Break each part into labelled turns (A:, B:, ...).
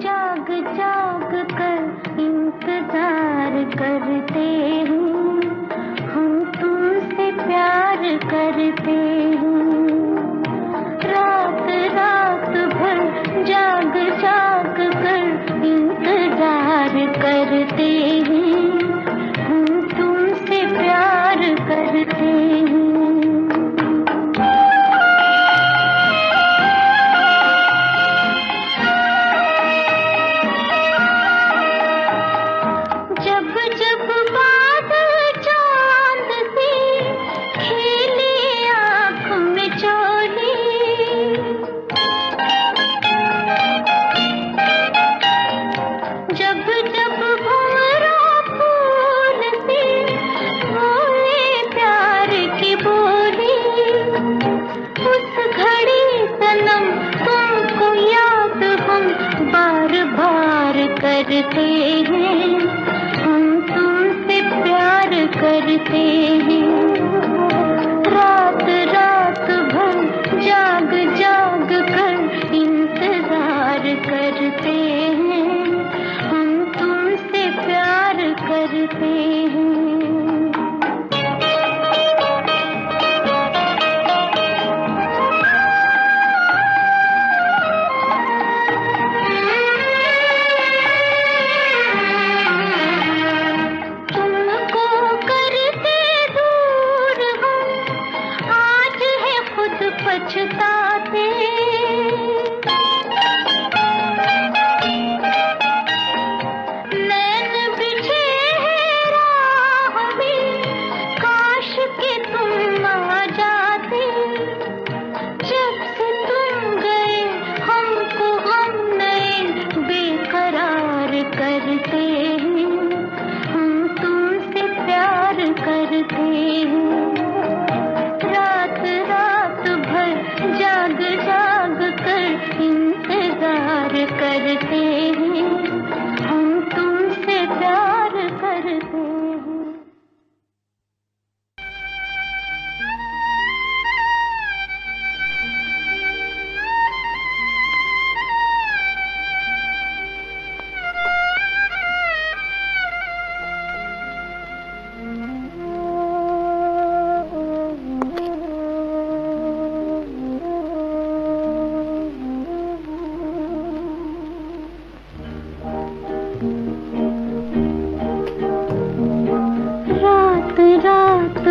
A: जाग जाग कर इंतजार करते हैं, हम तुमसे प्यार करते हैं। रात रात भर जाग जाग कर इंतजार करते हैं, हम तुमसे प्यार करते हैं। करते हैं, हम तुमसे प्यार करते हैं। रात रात भर जाग जाग कर इंतजार करते हैं, हम तुमसे प्यार करते हैं। पछताते नैन बिछे हैं राह में, काश के तुम आ जाते। जब से तुम गए हमको हम नए बेकरार करते हैं, हम तुमसे प्यार करते हैं। जाग जाग कर इंतजार करते हैं, हम तुमसे प्यार करते हैं।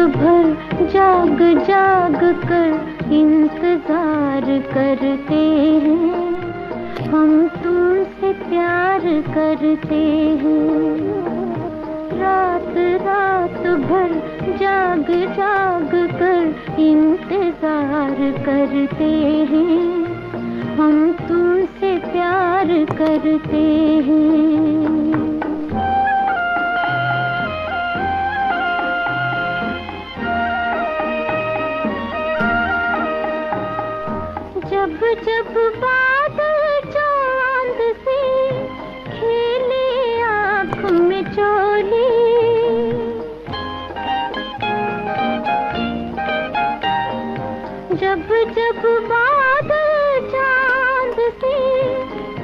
A: भर जाग जाग कर इंतजार करते हैं, हम तुमसे प्यार करते हैं। रात रात भर जाग जाग कर इंतजार करते हैं, हम तुमसे प्यार करते हैं। जब जब बादल चांद से खेले आँख में चोली, जब जब बादल चांद से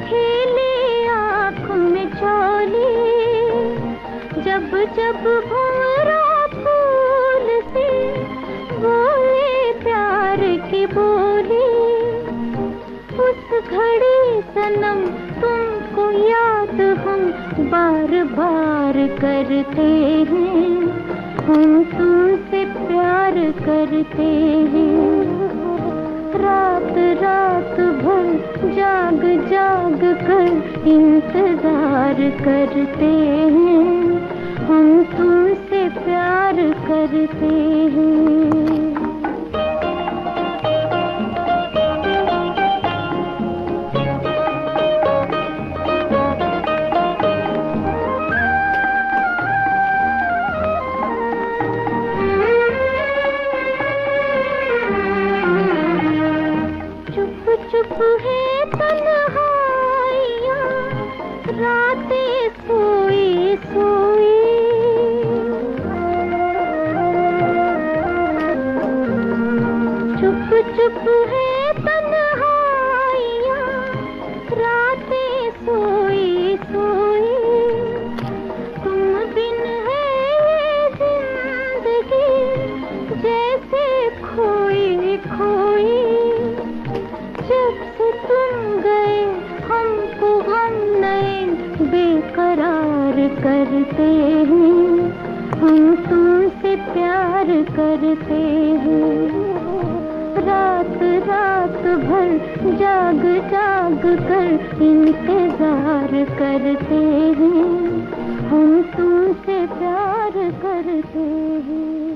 A: खेले आँख में चोली, जब जब भंवरा फूल से बोले प्यार की बोली, उस घड़ी सनम तुमको याद हम बार बार करते हैं, हम तुमसे प्यार करते हैं। रात रात भर जाग जाग कर इंतजार करते हैं, हम तुमसे प्यार करते हैं। चुप है तन्हाइयाँ रातें सोई सोई, चुप चुप है तन्हाइयाँ रातें सोई करते हैं, हम तुमसे प्यार करते हैं। रात रात भर जाग जाग कर इंतजार करते हैं, हम तुमसे प्यार करते हैं।